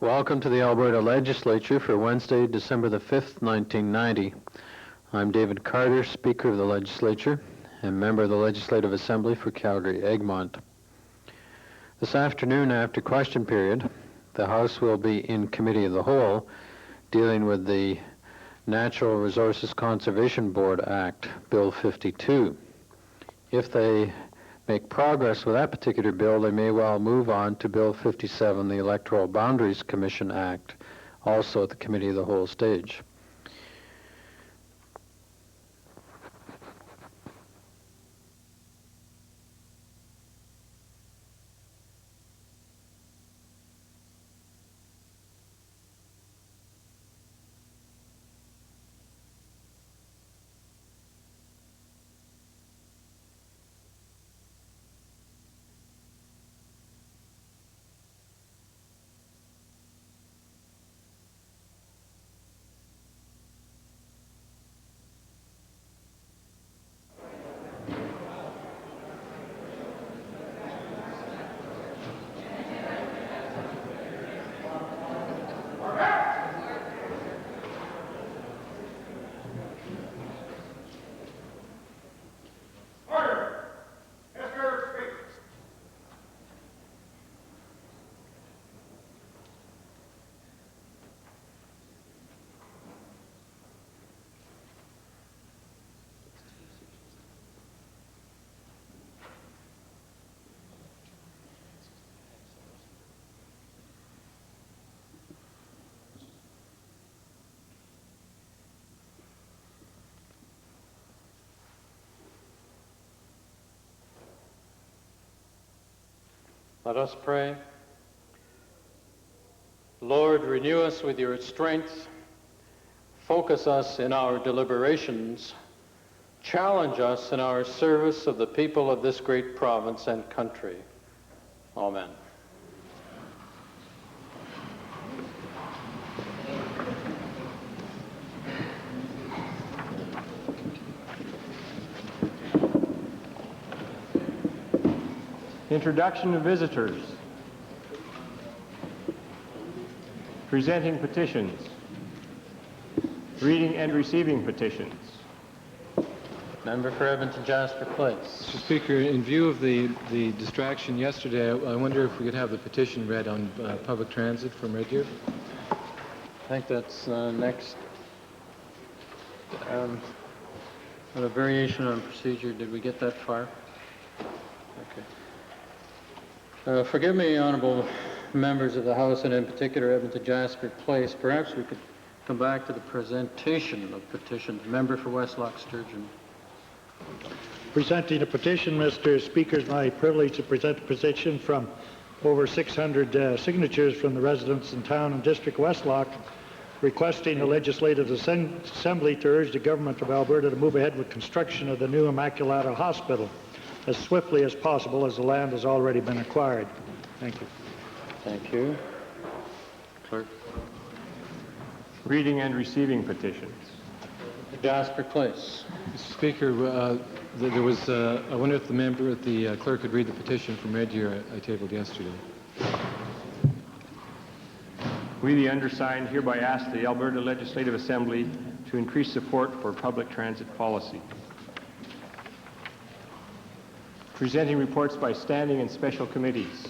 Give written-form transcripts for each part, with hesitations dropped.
Welcome to the Alberta Legislature for Wednesday, December the 5th, 1990. I'm David Carter, Speaker of the Legislature and member of the Legislative Assembly for Calgary-Egmont. This afternoon, after question period, the House will be in Committee of the Whole dealing with the Natural Resources Conservation Board Act, Bill 52. If they make progress with that particular bill, they may well move on to Bill 57, the Electoral Boundaries Commission Act, also at the Committee of the Whole stage. Let us pray. Lord, renew us with your strength, focus us in our deliberations, challenge us in our service of the people of this great province and country. Amen. Introduction of visitors. Presenting petitions. Reading and receiving petitions. Member for Edmonton Jasper Place. Mr. Speaker, in view of the distraction yesterday, I wonder if we could have the petition read on public transit from Red Deer. I think that's next. A variation on procedure. Did we get that far? Okay. Forgive me, honorable members of the House, and in particular Edmonton Jasper Place. Perhaps we could come back to the presentation of petitions. Member for Westlock Sturgeon. Presenting a petition, Mr. Speaker, it's my privilege to present a petition from over 600 signatures from the residents in town and District Westlock requesting the Legislative Assembly to urge the Government of Alberta to move ahead with construction of the new Immaculata Hospital as swiftly as possible, as the land has already been acquired. Thank you. Thank you. Clerk. Reading and receiving petitions. Jasper Place. Mr. Speaker, there was, I wonder if the clerk could read the petition from Red Deer I tabled yesterday. We, the undersigned, hereby ask the Alberta Legislative Assembly to increase support for public transit policy. Presenting reports by standing and special committees.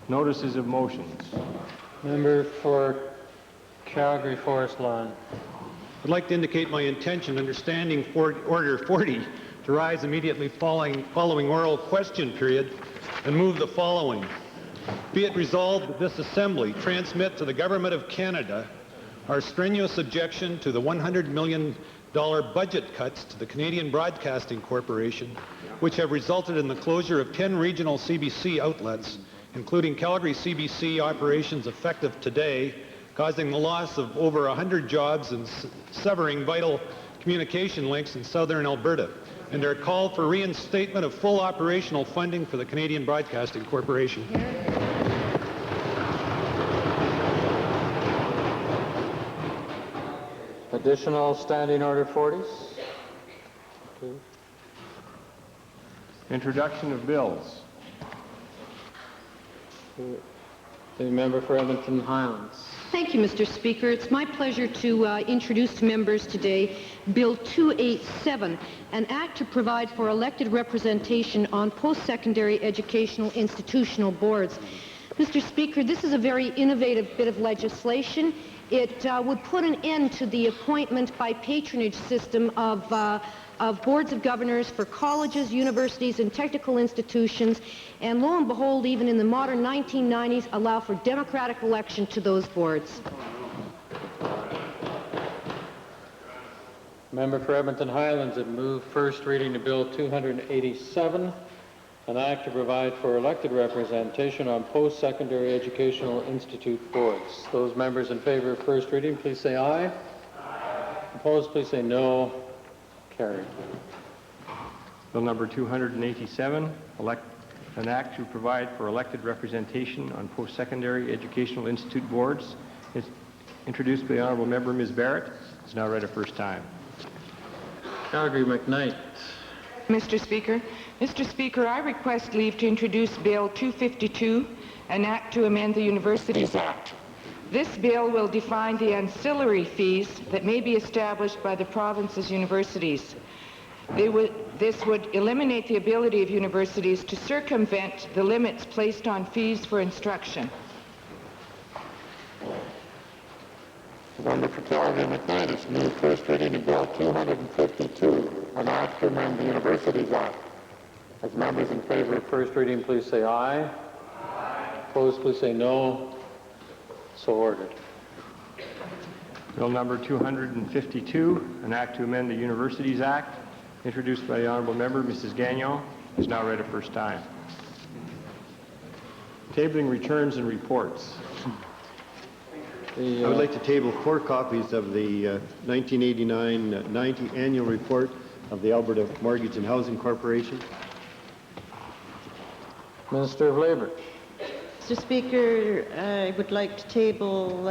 Notices of motions. Member for Calgary Forest Lawn. I'd like to indicate my intention under Standing Order 40 to rise immediately following oral question period and move the following. Be it resolved that this Assembly transmit to the Government of Canada our strenuous objection to the $100 million budget cuts to the Canadian Broadcasting Corporation, which have resulted in the closure of 10 regional CBC outlets, including Calgary CBC operations effective today, causing the loss of over 100 jobs and severing vital communication links in southern Alberta, and their call for reinstatement of full operational funding for the Canadian Broadcasting Corporation. Additional Standing Order 40s. Okay. Introduction of bills. The member for Edmonton Highlands. Thank you, Mr. Speaker. It's my pleasure to introduce to members today Bill 287, an act to provide for elected representation on post-secondary educational institutional boards. Mr. Speaker, this is a very innovative bit of legislation. It would put an end to the appointment by patronage system of boards of governors for colleges, universities, and technical institutions, and lo and behold, even in the modern 1990s, allow for democratic election to those boards. Member for Edmonton Highlands had moved first reading of Bill 287, an act to provide for elected representation on post-secondary educational institute boards. Those members in favor of first reading, please say aye. Aye. Opposed, please say no. Carried. Bill number 287, an act to provide for elected representation on post-secondary educational institute boards. It's introduced by the Honourable Member Ms. Barrett. It's now read a first time. Calgary McKnight. Mr. Speaker, I request leave to introduce Bill 252, an act to amend the Universities Act. This bill will define the ancillary fees that may be established by the province's universities. This would eliminate the ability of universities to circumvent the limits placed on fees for instruction. Member for Calgary McKnight has moved first reading of Bill 252, an act to amend the Universities Act. As members in favor of First reading, please say aye. Aye. Opposed, please say no. So ordered. Bill number 252, an act to amend the Universities Act, introduced by the Honourable Member Mrs. Gagnon, is now read a first time. Tabling returns and reports. I would like to table 4 copies of the 1989-90 annual report of the Alberta Mortgage and Housing Corporation. Minister of Labour. Mr. Speaker, I would like to table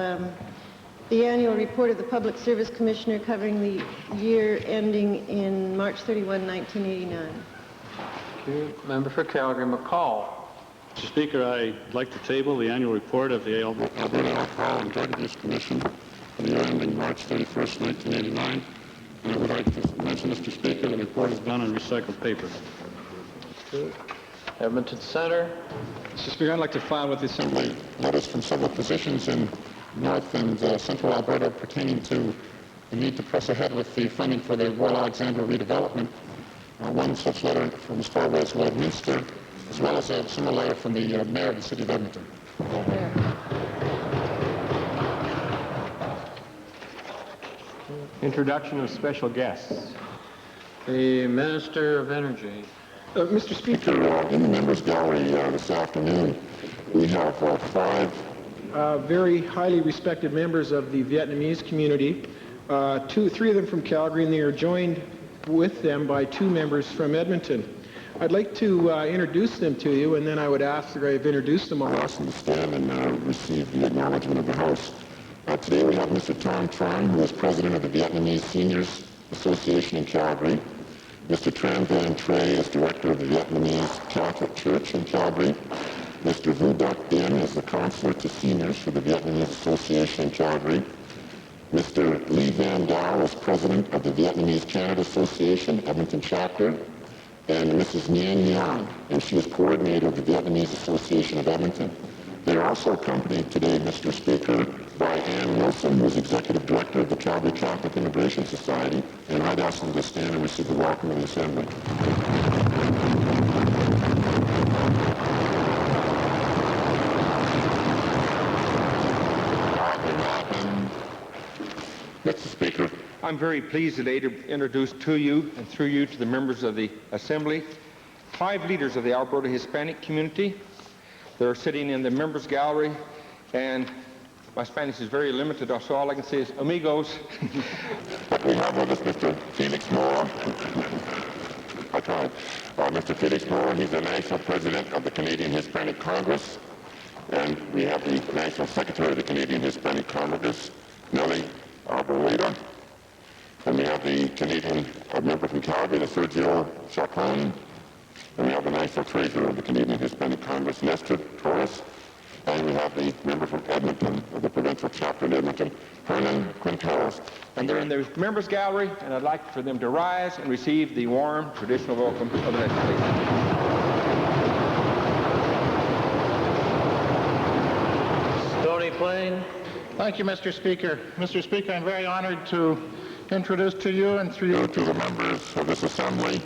the annual report of the Public Service Commissioner covering the year ending in March 31, 1989. Thank you. Member for Calgary McCall. Mr. Speaker, I'd like to table the annual report of the Alberta Alcohol and Drug Abuse Commission for the year ending March 31st, 1989. And I would like to mention, Mr. Speaker, the report is done on recycled paper. Edmonton Centre. Mr. Speaker, I'd like to file with the Assembly letters from several positions in North and Central Alberta pertaining to the need to press ahead with the funding for the Royal Alexandra redevelopment. One such letter from as far as Westminster, as well as a similar letter from the Mayor of the City of Edmonton. Introduction of special guests. The Minister of Energy. Mr. Speaker, in the members' gallery this afternoon, we have 5 very highly respected members of the Vietnamese community, 3 of them from Calgary, and they are joined with them by 2 members from Edmonton. I'd like to introduce them to you, and then I would ask that I've introduced them all. I'll ask them to stand and receive the acknowledgement of the House. Today we have Mr. Tom Tran, who is President of the Vietnamese Seniors Association in Calgary. Mr. Tran Van Tre is Director of the Vietnamese Catholic Church in Calgary. Mr. Vu Doc Dien is the Counselor to Seniors for the Vietnamese Association in Calgary. Mr. Lee Van Dao is President of the Vietnamese Canada Association, Edmonton Chapter. And Mrs. Nguyen Yang, and she is Coordinator of the Vietnamese Association of Edmonton. They are also accompanied today, Mr. Speaker, by Ann Wilson, who is Executive Director of the Calgary Catholic Immigration Society, and I'd ask them to stand and receive the welcome of the Assembly. Mr. Speaker, I'm very pleased today to introduce to you and through you to the members of the Assembly 5 leaders of the Alberta Hispanic community. They're sitting in the members' gallery, and my Spanish is very limited, so all I can say is amigos. We have with us Mr. Felix Moore. I tried. Mr. Felix Moore, he's the National President of the Canadian Hispanic Congress. And we have the National Secretary of the Canadian Hispanic Congress, Nellie Alvarado. And we have the Canadian member from Calgary, the Sergio Chacon. And we have the National Treasurer of the Canadian Hispanic Congress, Nestor Torres. And we have the member from Edmonton, of the provincial chapter in Edmonton, Hernan Quinteros. And they're in the members gallery, and I'd like for them to rise and receive the warm traditional welcome of the legislature. Stony Plain. Thank you, Mr. Speaker. Mr. Speaker, I'm very honored to introduce to you and through you To the members of this assembly,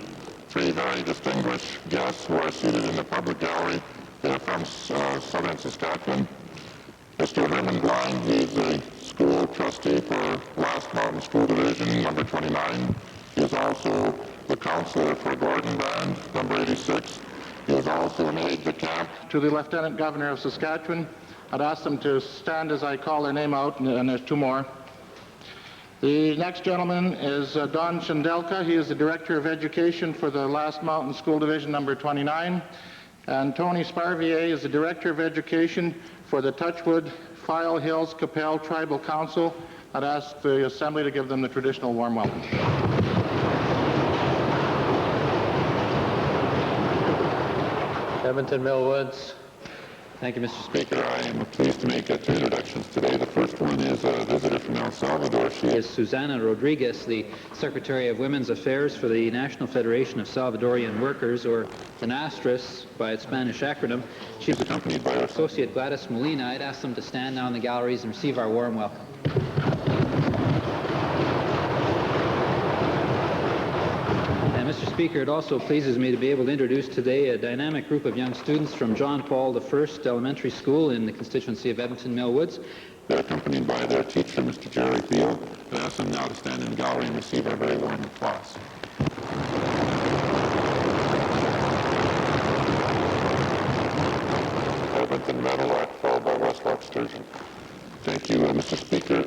three very distinguished guests who are seated in the public gallery. They're from southern Saskatchewan. Mr. Herman Blind, he's a school trustee for Last Mountain School Division, number 29. He is also the counselor for Gordon Band, number 86. He is also an aide-de-camp. to the Lieutenant Governor of Saskatchewan. I'd ask them to stand as I call their name out, and there's two more. The next gentleman is Don Shandelka. He is the Director of Education for the Last Mountain School Division, number 29. And Tony Sparvier is the Director of Education for the Touchwood File Hills Capel Tribal Council. I'd ask the Assembly to give them the traditional warm welcome. Edmonton Millwoods. Thank you, Mr. Speaker. I am pleased to make two introductions today. The first one is a visitor from El Salvador. She is Susana Rodriguez, the Secretary of Women's Affairs for the National Federation of Salvadorian Workers, or the NASTRIS by its Spanish acronym. She's accompanied by her associate Gladys Molina. I'd ask them to stand now in the galleries and receive our warm welcome. Mr. Speaker, it also pleases me to be able to introduce today a dynamic group of young students from John Paul I Elementary School in the constituency of Edmonton Millwoods. They're accompanied by their teacher, Mr. Jerry Beal. I ask them now to stand in the gallery and receive our very warm applause. Edmonton Meadowlark, followed by Westlock Sturgeon. Thank you, Mr. Speaker.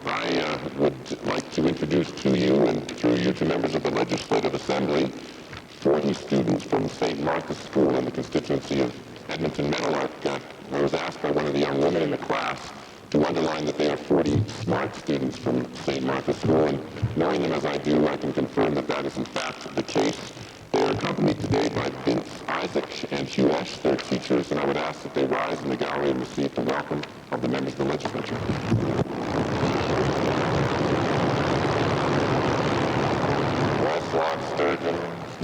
I would like to introduce to you and through you to members of the Legislative Assembly 40 students from St. Martha's School in the constituency of Edmonton Meadowlark. I was asked by one of the young women in the class to underline that they are 40 smart students from St. Martha's School, and knowing them as I do, I can confirm that that is in fact the case. They are accompanied today by Vince Isaac and Hugh Esch, their teachers, and I would ask that they rise in the gallery and receive the welcome of the members of the legislature. Westlock Sturgeon.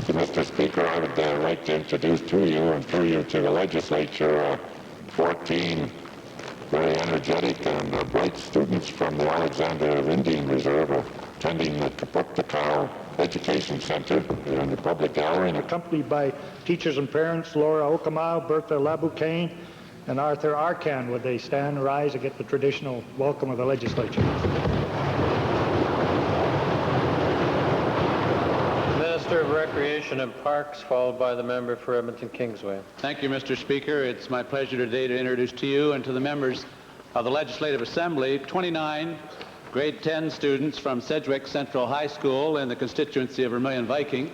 Mr. Speaker, I would like to introduce to you and through you to the legislature 14 very energetic and bright students from the Alexander Indian Reserve attending the Kapuktakau Education Center in the public gallery. Accompanied by teachers and parents, Laura Okamau, Bertha Laboucaine, and Arthur Arcan. Would they stand, rise, and get the traditional welcome of the legislature? Minister of Recreation and Parks, followed by the member for Edmonton Kingsway. Thank you, Mr. Speaker. It's my pleasure today to introduce to you and to the members of the Legislative Assembly 29 grade 10 students from Sedgwick Central High School in the constituency of Vermilion Viking.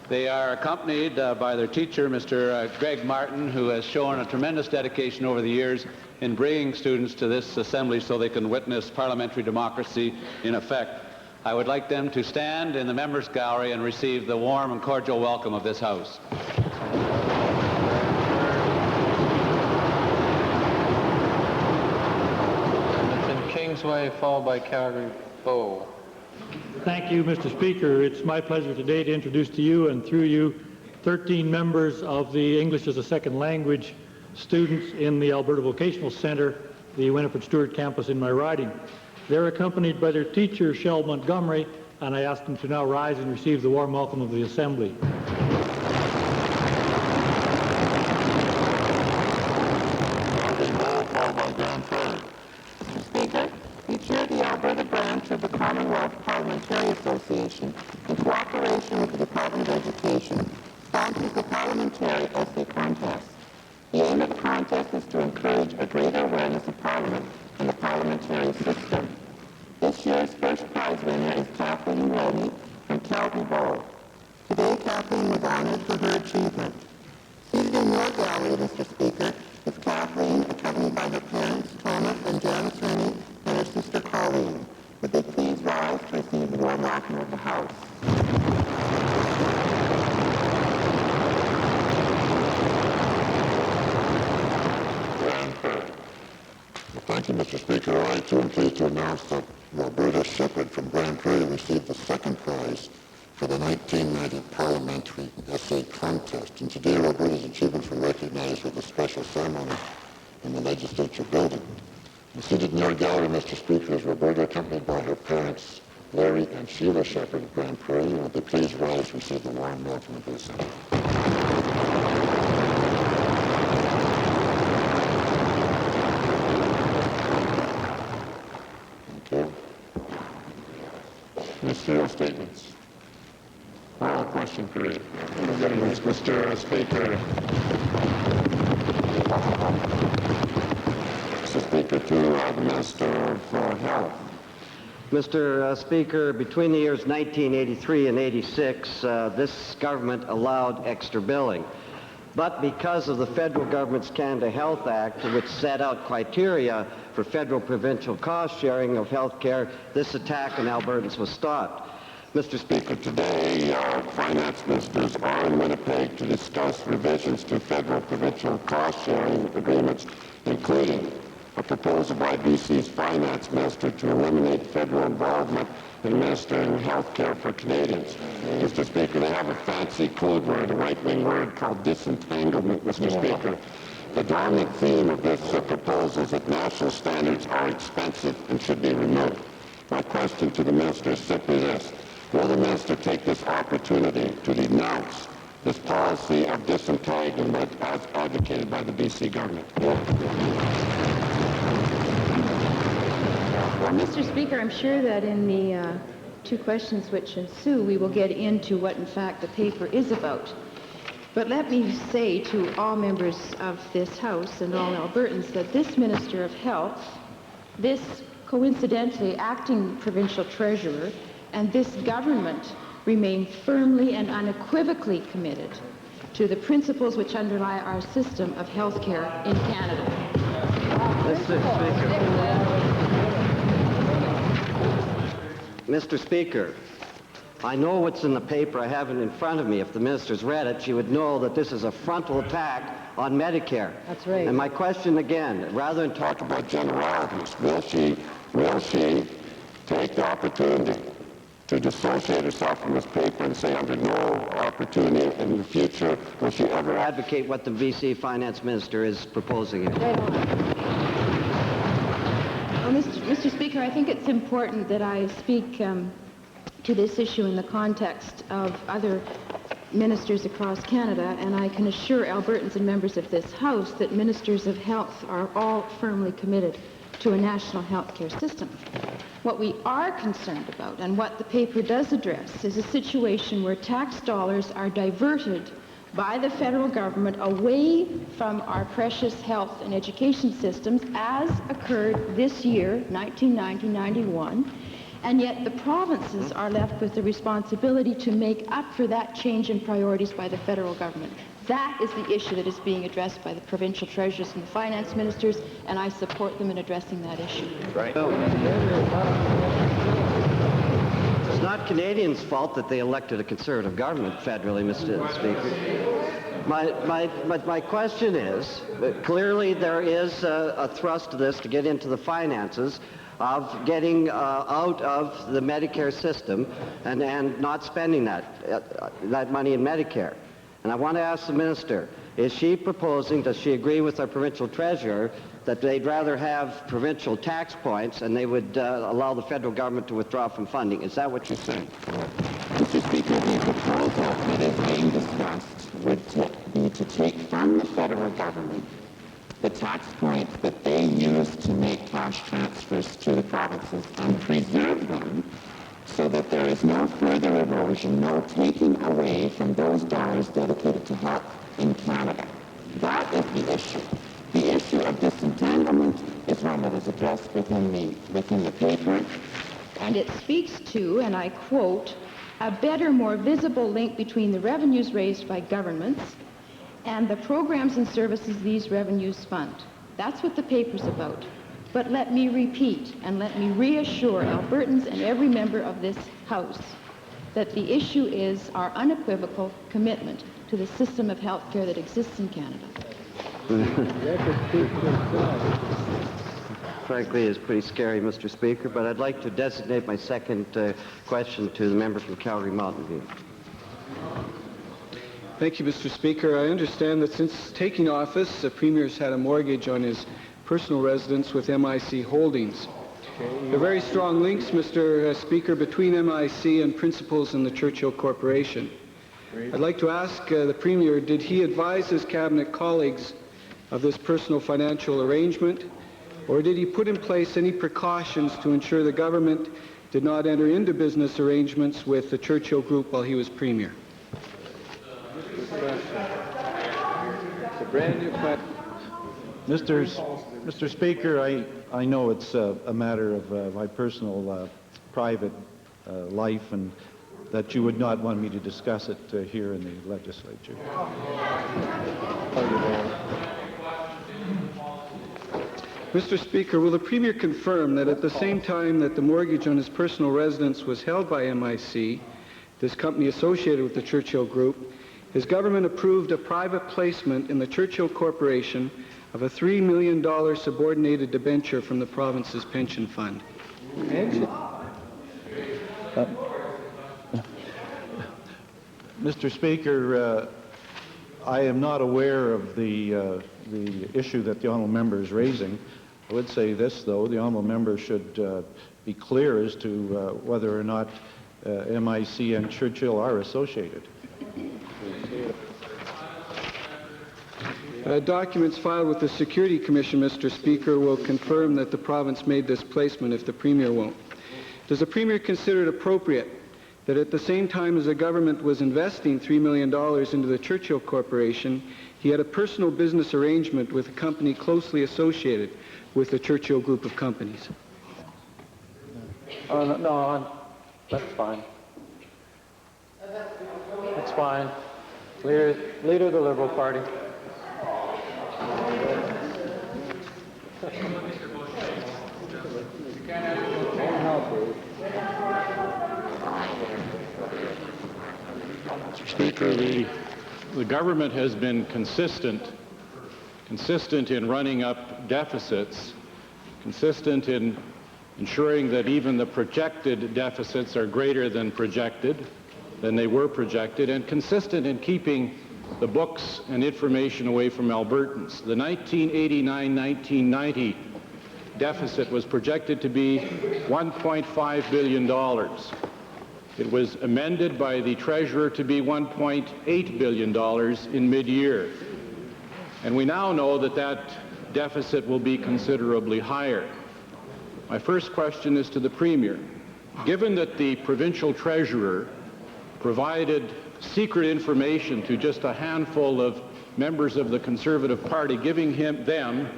They are accompanied by their teacher, Mr. Greg Martin, who has shown a tremendous dedication over the years in bringing students to this assembly so they can witness parliamentary democracy in effect. I would like them to stand in the members' gallery and receive the warm and cordial welcome of this House. Edmonton Kingsway, followed by Calgary Bow. Thank you, Mr. Speaker. It's my pleasure today to introduce to you and through you 13 members of the English as a Second Language students in the Alberta Vocational Centre, the Winifred Stewart campus in my riding. They're accompanied by their teacher, Shell Montgomery, and I ask them to now rise and receive the warm welcome of the Assembly. Mr. Speaker, we chair the Alberta branch of the Commonwealth Parliamentary Association in cooperation with the Department of Education, sponsors the Parliamentary Essay Contest. The aim of the contest is to encourage a greater awareness of Parliament and the parliamentary system. This year's first prize winner is Kathleen Rodney from Calgary Bowl. Today, Kathleen was honored for her achievement. Seated in your gallery, Mr. Speaker, is Kathleen, accompanied by her parents, Thomas and Janice Rennie, and her sister Colleen. Would they please rise to receive the warm welcome of the House? Grandpa. Thank you, Mr. Speaker. I, too, am pleased to announce that Roberta Shepherd from Grand Prairie received the second prize for the 1990 Parliamentary Essay Contest. And today, Roberta's achievements were recognized with a special ceremony in the Legislature building. Seated in your gallery, Mr. Speaker, is Roberta, accompanied by her parents, Larry and Sheila Shepherd of Grand Prairie. Would they please rise to receive the warm welcome of the Assembly? Thank you. Ministerial statements. Question period. Mr. Speaker. Mr. Speaker, to the Minister for Health. Mr. Speaker, between the years 1983 and 86, this government allowed extra billing. But because of the federal government's Canada Health Act, which set out criteria for federal provincial cost sharing of health care, this attack on Albertans was stopped. Mr. Speaker, today our finance ministers are in Winnipeg to discuss revisions to federal provincial cost-sharing agreements, including a proposal by BC's finance minister to eliminate federal involvement in administering health care for Canadians. Mr. Speaker, they have a fancy code word, a right-wing word called disentanglement, Mr. Speaker. The dominant theme of this proposal is that national standards are expensive and should be removed. My question to the minister is simply this. Will the minister take this opportunity to denounce this policy of disentanglement as advocated by the BC government? Well, Mr. Speaker, I'm sure that in the two questions which ensue, we will get into what, in fact, the paper is about. But let me say to all members of this House and all Albertans that this Minister of Health, this coincidentally acting provincial treasurer, and this government remain firmly and unequivocally committed to the principles which underlie our system of health care in Canada. Mr. Speaker, I know what's in the paper. I have it in front of me. If the minister's read it, she would know that this is a frontal attack on Medicare. That's right. And my question again, rather than talk about generalities, will she take the opportunity to dissociate herself from this paper and say under no opportunity in the future will she ever advocate what the BC finance minister is proposing here? Well, Mr. Speaker, I think it's important that I speak to this issue in the context of other ministers across Canada, and I can assure Albertans and members of this House that ministers of health are all firmly committed to a national health care system. What we are concerned about, and what the paper does address, is a situation where tax dollars are diverted by the federal government away from our precious health and education systems, as occurred this year, 1990-91, and yet the provinces are left with the responsibility to make up for that change in priorities by the federal government. That is the issue that is being addressed by the provincial treasurers and the finance ministers, and I support them in addressing that issue. Right. It's not Canadians' fault that they elected a conservative government federally, Mr. Speaker. My question is, clearly there is a thrust to this to get into the finances of getting out of the Medicare system and not spending that money in Medicare. And I want to ask the minister, is she proposing, does she agree with our provincial treasurer, that they'd rather have provincial tax points and they would allow the federal government to withdraw from funding? Is that what you're saying? Mr. Speaker, the proposal that is being discussed would be to take from the federal government the tax points that they use to make cash transfers to the provinces and preserve them so that there is no further erosion, no taking away from those dollars dedicated to health in Canada. That is the issue. The issue of disentanglement is one that is addressed within the paper. And it speaks to, and I quote, a better, more visible link between the revenues raised by governments and the programs and services these revenues fund. That's what the paper's about. But let me repeat and let me reassure Albertans and every member of this House that the issue is our unequivocal commitment to the system of health care that exists in Canada. frankly, is pretty scary, Mr. Speaker, but I'd like to designate my second question to the member from Calgary Mountain View. Thank you, Mr. Speaker. I understand that since taking office, the Premier's had a mortgage on his personal residence with MIC Holdings. There are very strong links, Mr. Speaker, between MIC and principals in the Churchill Corporation. I'd like to ask the Premier, did he advise his cabinet colleagues of this personal financial arrangement, or did he put in place any precautions to ensure the government did not enter into business arrangements with the Churchill Group while he was Premier? It's a brand new question. Mr. Speaker, I know it's a matter of my personal private life, and that you would not want me to discuss it here in the legislature. Mr. Speaker, will the Premier confirm that at the same time that the mortgage on his personal residence was held by MIC, this company associated with the Churchill Group, his government approved a private placement in the Churchill Corporation of a $3 million subordinated debenture from the province's pension fund? Mr. Speaker, I am not aware of the issue that the honourable member is raising. I would say this, though: the honourable member should be clear as to whether or not MIC and Churchill are associated. Documents filed with the Security Commission, Mr. Speaker, will confirm that the province made this placement if the Premier won't. Does the Premier consider it appropriate that at the same time as the government was investing $3 million into the Churchill Corporation, he had a personal business arrangement with a company closely associated with the Churchill Group of companies? No, that's fine. That's fine. Leader of the Liberal Party. Mr. Speaker, the government has been consistent in running up deficits, consistent in ensuring that even the projected deficits are greater than they were projected, and consistent in keeping the books and information away from Albertans. The 1989-1990 deficit was projected to be $1.5 billion. It was amended by the Treasurer to be $1.8 billion in mid-year. And we now know that that deficit will be considerably higher. My first question is to the Premier. Given that the provincial Treasurer provided secret information to just a handful of members of the Conservative Party, giving them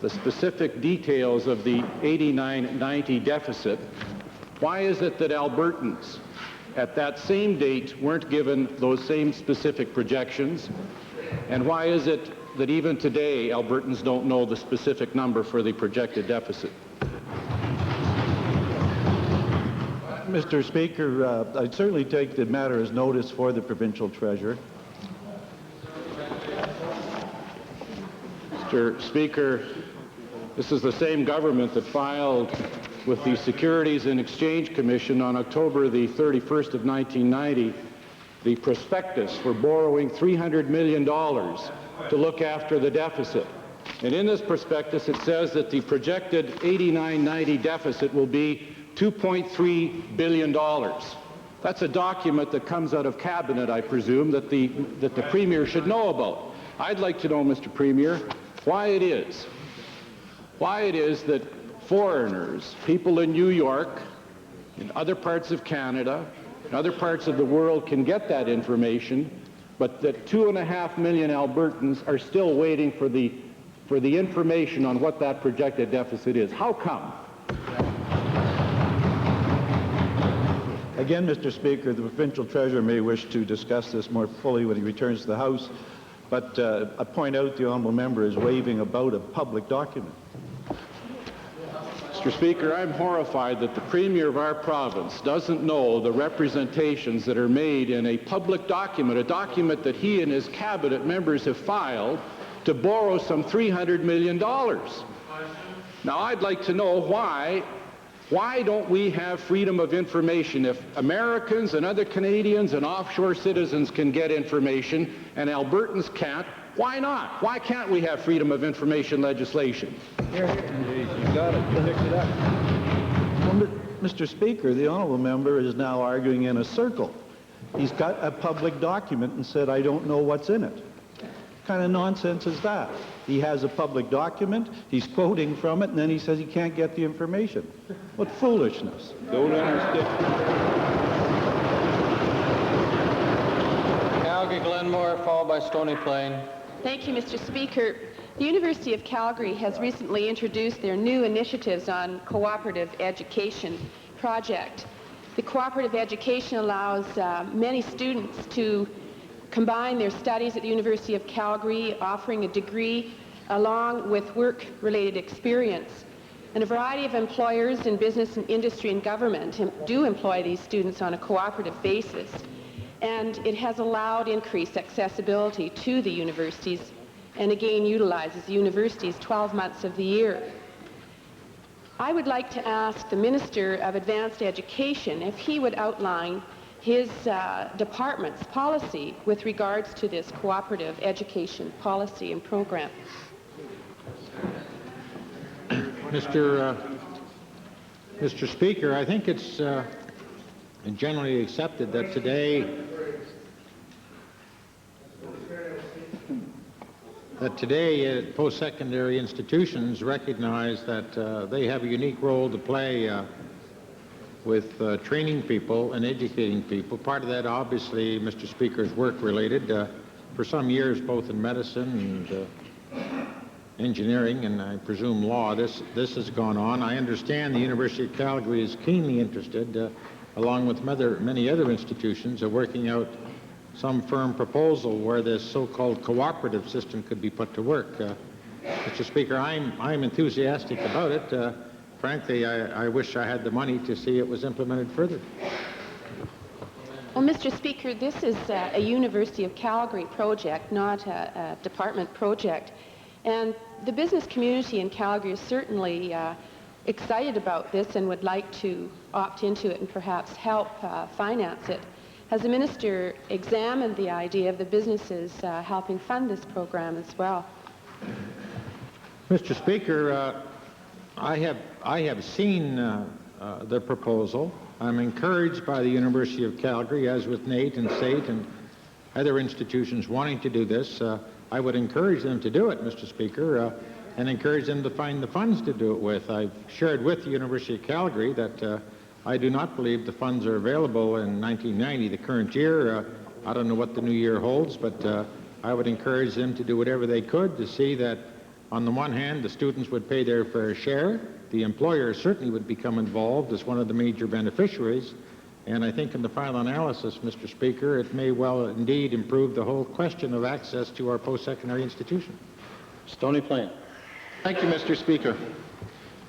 the specific details of the 89-90 deficit, why is it that Albertans at that same date weren't given those same specific projections? And why is it that even today Albertans don't know the specific number for the projected deficit? Mr. Speaker, I'd certainly take the matter as notice for the provincial treasurer. Mr. Speaker, this is the same government that filed with the Securities and Exchange Commission on October the 31st of 1990 the prospectus for borrowing $300 million to look after the deficit. And in this prospectus it says that the projected 89-90 deficit will be $2.3 billion. That's a document that comes out of Cabinet, I presume, that the Premier should know about. I'd like to know, Mr. Premier, why it is that foreigners, people in New York, in other parts of Canada, in other parts of the world can get that information, but that 2.5 million Albertans are still waiting for the information on what that projected deficit is. How come? Again, Mr. Speaker, the provincial treasurer may wish to discuss this more fully when he returns to the House, but I point out the honourable member is waving about a public document. Mr. Speaker, I'm horrified that the Premier of our province doesn't know the representations that are made in a public document, a document that he and his cabinet members have filed to borrow some $300 million. Now, I'd like to know why don't we have freedom of information? If Americans and other Canadians and offshore citizens can get information and Albertans can't, why not? Why can't we have freedom of information legislation? Here. You got it. You picked it up. Well, Mr. Speaker, the honourable member is now arguing in a circle. He's got a public document and said, I don't know what's in it. What kind of nonsense is that? He has a public document, he's quoting from it, and then he says he can't get the information. What foolishness. Don't understand. Calgary, Glenmore, followed by Stony Plain. Thank you, Mr. Speaker. The University of Calgary has recently introduced their new initiatives on cooperative education project. The cooperative education allows many students to combine their studies at the University of Calgary, offering a degree along with work-related experience. And a variety of employers in business and industry and government do employ these students on a cooperative basis. And it has allowed increased accessibility to the universities and again utilizes the universities 12 months of the year. I would like to ask the Minister of Advanced Education if he would outline his department's policy with regards to this cooperative education policy and program. Mr. Speaker, I think it's generally accepted that today post-secondary institutions recognize that they have a unique role to play with training people and educating people. Part of that, obviously, Mr. Speaker, is work-related. For some years, both in medicine and engineering and I presume law, this has gone on. I understand the University of Calgary is keenly interested, along with many other institutions, of working out some firm proposal where this so-called cooperative system could be put to work. Mr. Speaker, I'm enthusiastic about it. Frankly, I wish I had the money to see it was implemented further. Well, Mr. Speaker, this is a University of Calgary project, not a department project. And the business community in Calgary is certainly excited about this and would like to opt into it and perhaps help finance it. Has the Minister examined the idea of the businesses helping fund this program as well? Mr. Speaker, I have seen the proposal. I'm encouraged by the University of Calgary, as with NAIT and SAIT and other institutions wanting to do this. I would encourage them to do it, Mr. Speaker, and encourage them to find the funds to do it with. I've shared with the University of Calgary that I do not believe the funds are available in 1990, the current year. I don't know what the new year holds, but I would encourage them to do whatever they could to see that, on the one hand, the students would pay their fair share. The employer certainly would become involved as one of the major beneficiaries. And I think in the final analysis, Mr. Speaker, it may well indeed improve the whole question of access to our post-secondary institution. Stony Plain. Thank you, Mr. Speaker.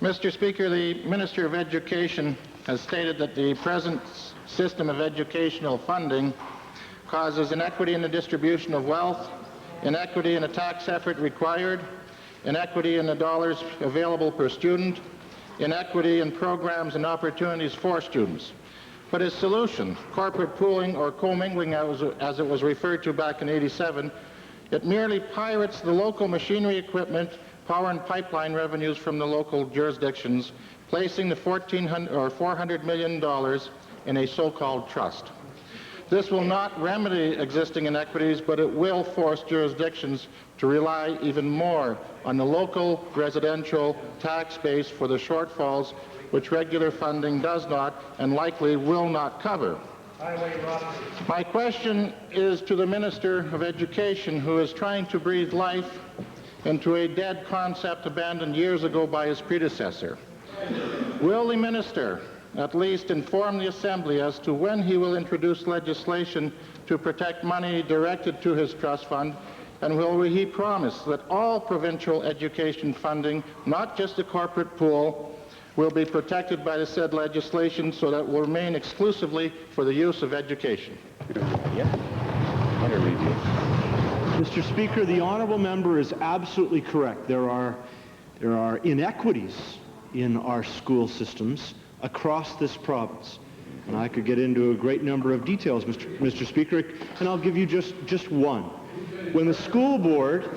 Mr. Speaker, the Minister of Education has stated that the present system of educational funding causes inequity in the distribution of wealth, inequity in the tax effort required, inequity in the dollars available per student, inequity in programs and opportunities for students. But his solution, corporate pooling or commingling as it was referred to back in '87, it merely pirates the local machinery equipment, power and pipeline revenues from the local jurisdictions, placing the $400 million in a so-called trust. This will not remedy existing inequities, but it will force jurisdictions to rely even more on the local residential tax base for the shortfalls which regular funding does not and likely will not cover. My question is to the Minister of Education, who is trying to breathe life into a dead concept abandoned years ago by his predecessor. Will the Minister at least inform the Assembly as to when he will introduce legislation to protect money directed to his trust fund, and will he promise that all provincial education funding, not just the corporate pool, will be protected by the said legislation so that it will remain exclusively for the use of education? Mr. Speaker, the honourable member is absolutely correct. There are There are inequities in our school systems across this province. And I could get into a great number of details, Mr. Speaker, and I'll give you just one. When the school board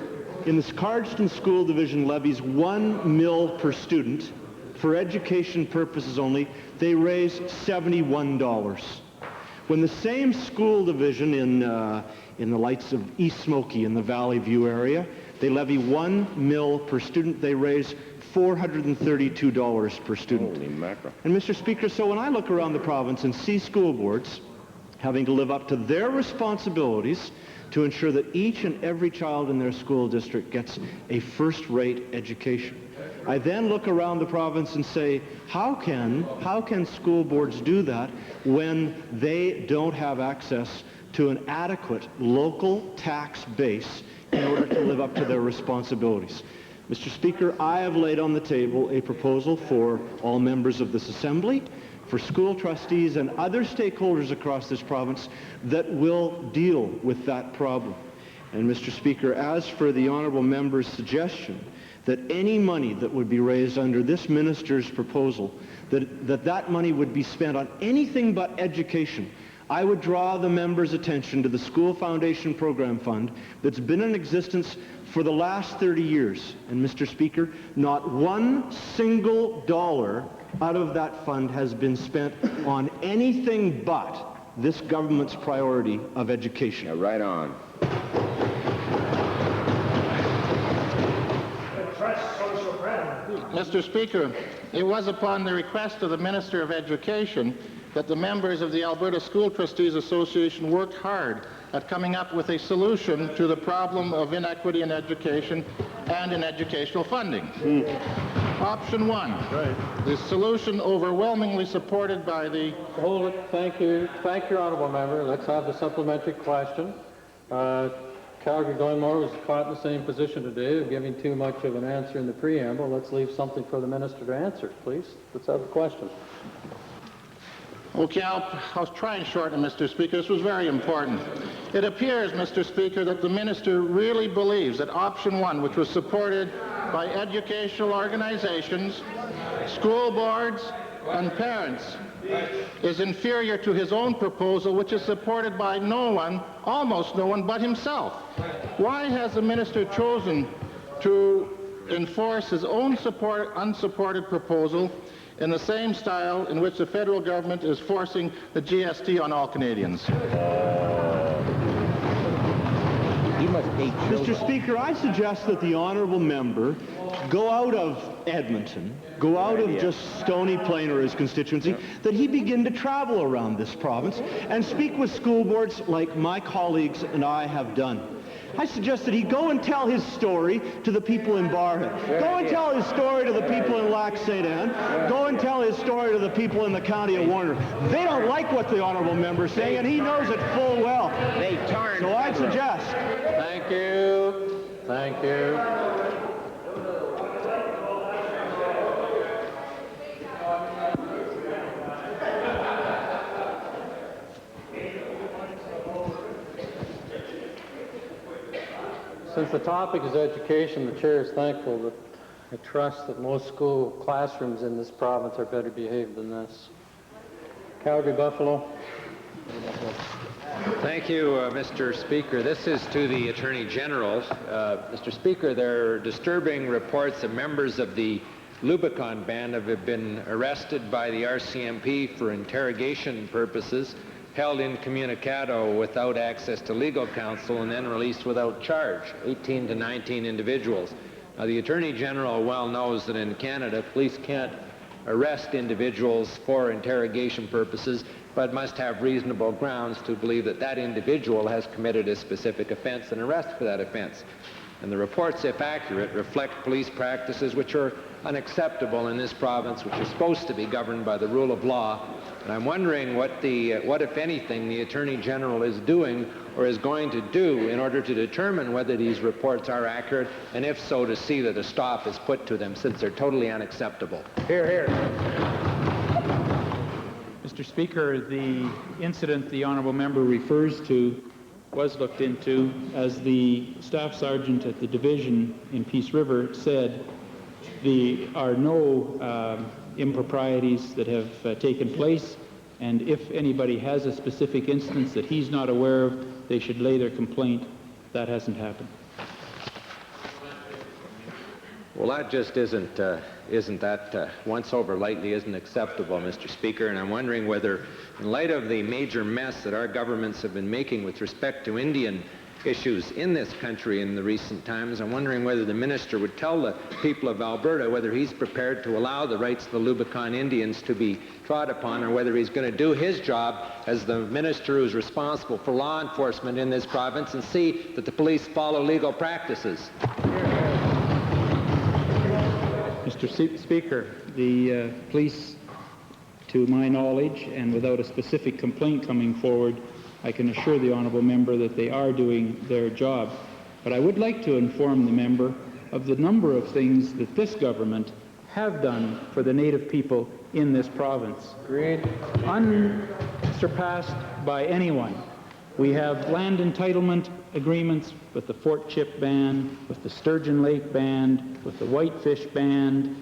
in the Cardston School Division levies $1 mil per student for education purposes only, they raise $71. When the same school division in the lights of East Smoky in the Valley View area, they levy $1 mil per student, they raise $432 per student. Holy mackerel. And Mr. Speaker, so when I look around the province and see school boards having to live up to their responsibilities to ensure that each and every child in their school district gets a first-rate education, I then look around the province and say, how can school boards do that when they don't have access to an adequate local tax base in order to live up to their responsibilities? Mr. Speaker, I have laid on the table a proposal for all members of this Assembly, for school trustees and other stakeholders across this province that will deal with that problem. And Mr. Speaker, as for the honourable member's suggestion that any money that would be raised under this minister's proposal, that money would be spent on anything but education, I would draw the member's attention to the School Foundation Program Fund that's been in existence for the last 30 years. And Mr. Speaker, not one single dollar out of that fund has been spent on anything but this government's priority of education. Yeah, right on. Mr. Speaker, it was upon the request of the Minister of Education that the members of the Alberta School Trustees Association worked hard at coming up with a solution to the problem of inequity in education and in educational funding. Option one, the solution overwhelmingly supported by the... Hold it. Thank you. Thank you, honourable member. Let's have the supplementary question. Calgary Glenmore was caught in the same position today of giving too much of an answer in the preamble. Let's leave something for the minister to answer, please. Let's have the question. Okay, I'll try and shorten it, Mr. Speaker. This was very important. It appears, Mr. Speaker, that the minister really believes that option one, which was supported by educational organizations, school boards, and parents, is inferior to his own proposal, which is supported by no one, almost no one, but himself. Why has the minister chosen to enforce his own unsupported proposal in the same style in which the federal government is forcing the GST on all Canadians? Mr. Speaker, I suggest that the honourable member go out of Edmonton, go out of just Stony Plain or his constituency, that he begin to travel around this province and speak with school boards like my colleagues and I have done. I suggest that he go and tell his story to the people in Barhead. Go and tell his story to the people in Lac St. Anne. Go and tell his story to the people in the county of Warner. They don't like what the honourable member is saying, and he knows it full well. So I suggest... Thank you. Thank you. Since the topic is education, the chair is thankful that I trust that most school classrooms in this province are better behaved than this. Calgary Buffalo. Thank you, Mr. Speaker. This is to the Attorney General. Mr. Speaker, there are disturbing reports of members of the Lubicon Band have been arrested by the RCMP for interrogation purposes, held incommunicado without access to legal counsel, and then released without charge, 18 to 19 individuals. Now, the Attorney General well knows that in Canada, police can't arrest individuals for interrogation purposes, but must have reasonable grounds to believe that that individual has committed a specific offense and arrest for that offense. And the reports, if accurate, reflect police practices which are unacceptable in this province, which is supposed to be governed by the rule of law. And I'm wondering what, if anything, the Attorney General is doing or is going to do in order to determine whether these reports are accurate, and if so, to see that a stop is put to them, since they're totally unacceptable. Hear, hear. Mr. Speaker, the incident the honourable member refers to was looked into. As the staff sergeant at the division in Peace River said, There are no improprieties that have taken place, and if anybody has a specific instance that he's not aware of, they should lay their complaint. That hasn't happened. Well, that just isn't that once over lightly isn't acceptable, Mr. Speaker, and I'm wondering whether, in light of the major mess that our governments have been making with respect to Indian issues in this country in the recent times, I'm wondering whether the minister would tell the people of Alberta whether he's prepared to allow the rights of the Lubicon Indians to be trod upon, or whether he's going to do his job as the minister who's responsible for law enforcement in this province and see that the police follow legal practices. Mr. Speaker, the police, to my knowledge, and without a specific complaint coming forward, I can assure the honourable member that they are doing their job. But I would like to inform the member of the number of things that this government have done for the Native people in this province. Great. Unsurpassed by anyone. We have land entitlement agreements with the Fort Chip Band, with the Sturgeon Lake Band, with the Whitefish Band.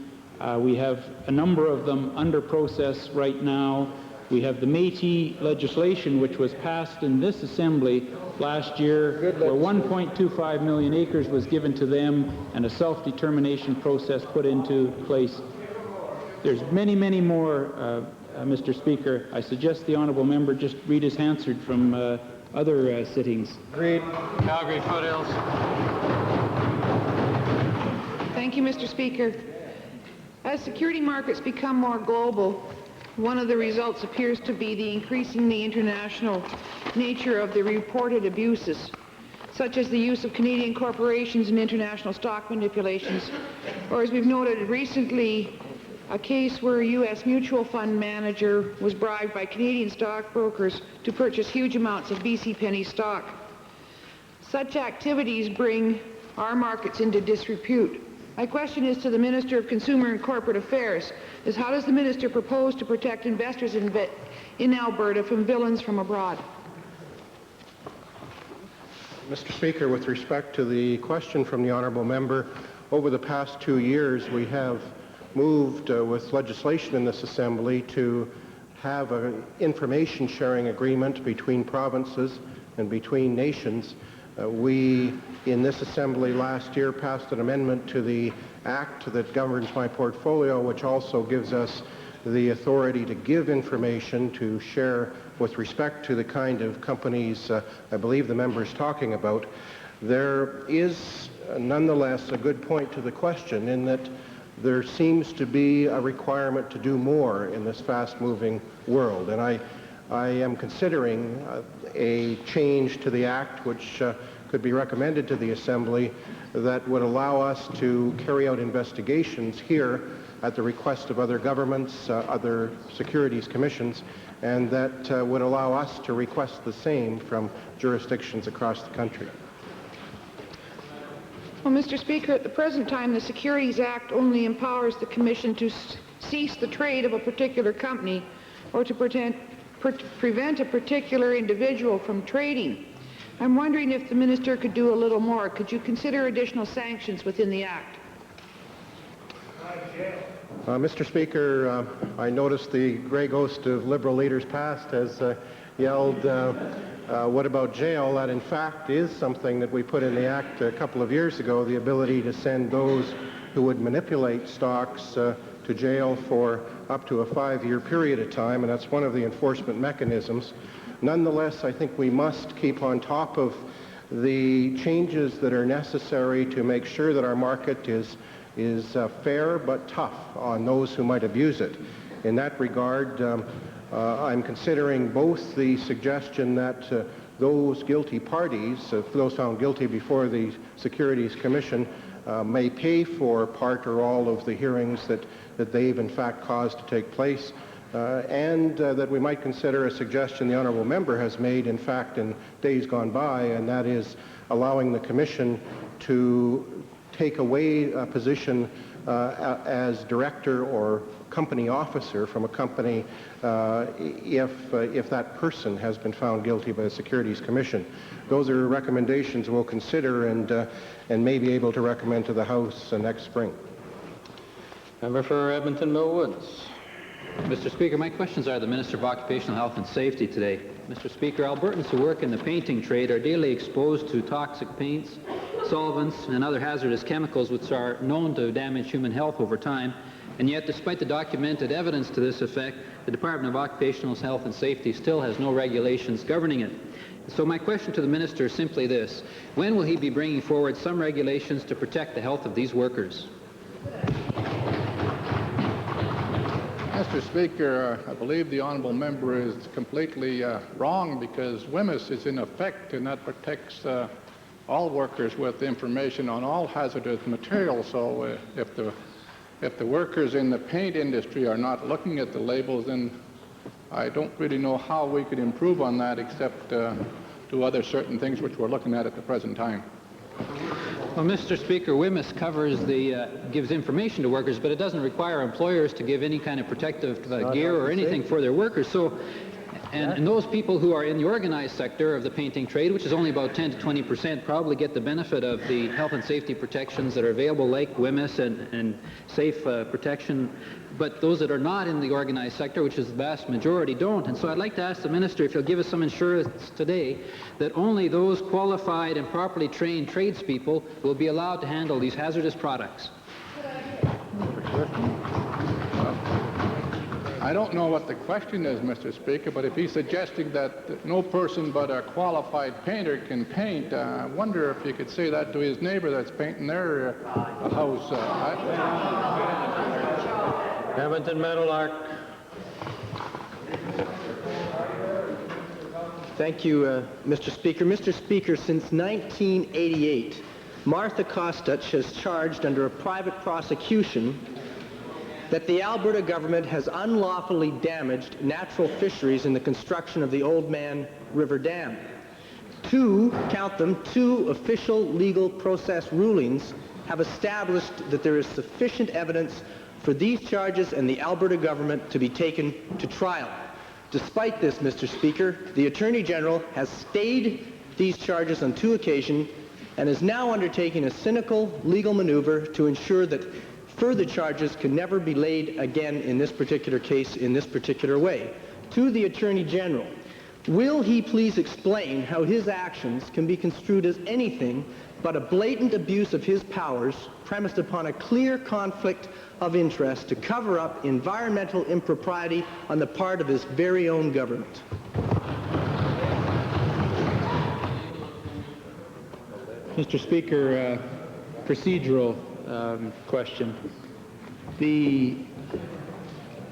We have a number of them under process right now. We have the Métis legislation, which was passed in this Assembly last year, where 1.25 million acres was given to them and a self-determination process put into place. There's many, many more, Mr. Speaker. I suggest the honourable member just read his Hansard from other sittings. Agreed. Calgary Foothills. Thank you, Mr. Speaker. As security markets become more global, one of the results appears to be the increasingly international nature of the reported abuses, such as the use of Canadian corporations in international stock manipulations, or as we've noted recently, a case where a U.S. mutual fund manager was bribed by Canadian stockbrokers to purchase huge amounts of BC penny stock. Such activities bring our markets into disrepute. My question is to the Minister of Consumer and Corporate Affairs, is how does the Minister propose to protect investors in Alberta from villains from abroad? Mr. Speaker, with respect to the question from the honourable member, over the past 2 years we have moved with legislation in this Assembly to have an information sharing agreement between provinces and between nations. We, in this Assembly last year, passed an amendment to the Act that governs my portfolio, which also gives us the authority to give information to share with respect to the kind of companies I believe the member is talking about. There is nonetheless a good point to the question in that there seems to be a requirement to do more in this fast-moving world, and I am considering a change to the Act which could be recommended to the Assembly that would allow us to carry out investigations here at the request of other governments, other securities commissions, and that would allow us to request the same from jurisdictions across the country. Well, Mr. Speaker, at the present time, the Securities Act only empowers the Commission to cease the trade of a particular company or to prevent a particular individual from trading. I'm wondering if the Minister could do a little more. Could you consider additional sanctions within the Act? Mr. Speaker, I noticed the grey ghost of Liberal leaders past has yelled, what about jail? That in fact is something that we put in the Act a couple of years ago, the ability to send those who would manipulate stocks to jail for up to a 5-year period of time, and that's one of the enforcement mechanisms. Nonetheless, I think we must keep on top of the changes that are necessary to make sure that our market is fair but tough on those who might abuse it. In that regard, I'm considering both the suggestion that those guilty parties, those found guilty before the Securities Commission, may pay for part or all of the hearings that they've in fact caused to take place, and that we might consider a suggestion the honourable member has made, in fact, in days gone by, and that is allowing the Commission to take away a position as director or company officer from a company if that person has been found guilty by the Securities Commission. Those are recommendations we'll consider and may be able to recommend to the House next spring. Member for Edmonton Mill Woods. Mr. Speaker, my questions are to the Minister of Occupational Health and Safety today. Mr. Speaker, Albertans who work in the painting trade are daily exposed to toxic paints, solvents, and other hazardous chemicals which are known to damage human health over time. And yet, despite the documented evidence to this effect, the Department of Occupational Health and Safety still has no regulations governing it. So my question to the Minister is simply this: when will he be bringing forward some regulations to protect the health of these workers? Mr. Speaker, I believe the honourable member is completely wrong, because WHMIS is in effect, and that protects all workers with information on all hazardous materials. So if the workers in the paint industry are not looking at the labels, then I don't really know how we could improve on that, except do other certain things which we're looking at the present time. Well, Mr. Speaker, WHMIS covers gives information to workers, but it doesn't require employers to give any kind of protective gear or anything for their workers. So, and those people who are in the organized sector of the painting trade, which is only about 10 to 20%, probably get the benefit of the health and safety protections that are available, like WHMIS and safe protection. But those that are not in the organized sector, which is the vast majority, don't. And so I'd like to ask the Minister if he'll give us some assurance today that only those qualified and properly trained tradespeople will be allowed to handle these hazardous products. I don't know what the question is, Mr. Speaker, but if he's suggesting that no person but a qualified painter can paint, I wonder if you could say that to his neighbor that's painting their house. Edmonton Meadowlark. Thank you, Mr. Speaker. Mr. Speaker, since 1988, Martha Kostuch has charged under a private prosecution that the Alberta government has unlawfully damaged natural fisheries in the construction of the Old Man River Dam. Count them, two official legal process rulings have established that there is sufficient evidence for these charges and the Alberta government to be taken to trial. Despite this, Mr. Speaker, the Attorney General has stayed these charges on 2 occasions and is now undertaking a cynical legal maneuver to ensure that further charges can never be laid again in this particular case in this particular way. To the Attorney General, will he please explain how his actions can be construed as anything but a blatant abuse of his powers premised upon a clear conflict of interest to cover up environmental impropriety on the part of his very own government? Mr. Speaker, procedural question. The